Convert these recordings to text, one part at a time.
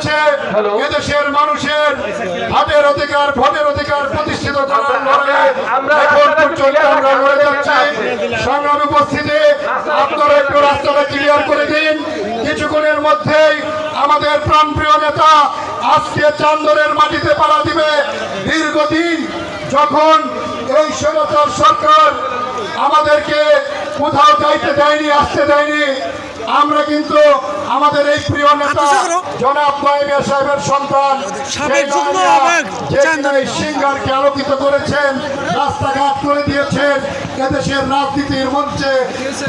হয়েছে এদেশের মানুষের ভোটের অধিকার প্রতিষ্ঠিত করার লড়াইয়ে এখন পর্যন্ত আমরা লড়ে যাচ্ছি। সংগ্রামী উপস্থিতি, আপনারা একটু রাস্তাটা ক্লিয়ার করে দিন। কিছুক্ষণের মধ্যেই আমাদের প্রাণপ্রিয় নেতা আজকে চান্দরের মাটিতে পাড়া দিবে। দীর্ঘদিন যখন এই স্বৈরাচার সরকার আমাদেরকে কোথাও যাইতে দেয়নি, আসতে দেয়নি, আমরা কিন্তু আমাদের এই প্রিয় নেতা জনাব মাইমিয়া সাহেবের সন্তান সিঙ্গারকে আলোকিত করেছেন, রাস্তাঘাট করে দিয়েছেন। এদেশের রাজনীতির মঞ্চে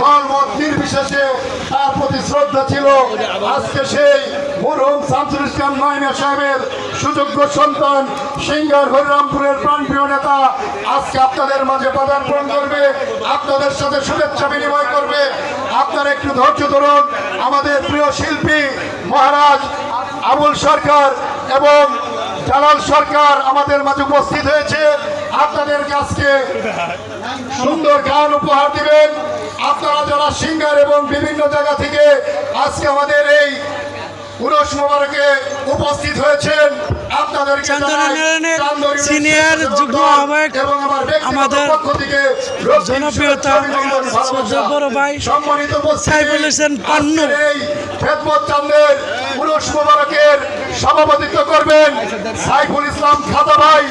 দলমত নির্বিশেষে তার প্রতি শ্রদ্ধা ছিল। আজকে সেই মরহুম শামসুল ইসলাম মাইমিয়া সাহেবের সুযোগ্য সন্তান সিঙ্গার হরিরামপুরের প্রাণপ্রিয় নেতা আজকে আপনাদের মাঝে পদার্পণ করবে, আপনাদের সাথে শুভেচ্ছা বিনিময় করবে। আপনারা একটু ধৈর্য ধরুন। আমাদের প্রিয় শিল্পী মহারাজ আবুল সরকার এবং জালাল সরকার আমাদের মাঝে উপস্থিত হয়েছে। আপনাদের কাছে সুন্দর গান উপহার দিবেন। আপনারা যারা সিঙ্গার এবং বিভিন্ন জায়গা থেকে আজকে আমাদের এই উরস মোবারকে উপস্থিত হয়েছেন, আপনাদেরকে সিনিয়র যুগ্ম আহ্বায়ক আমাদের জনপ্রিয়তা বড় ভাই সম্মানিত সাইফুল হোসেন পান্নু এই খেদমত চাঁদের উরস মোবারকের সভাপতিত্ব করবেন সাইফুল ইসলাম খাজা ভাই।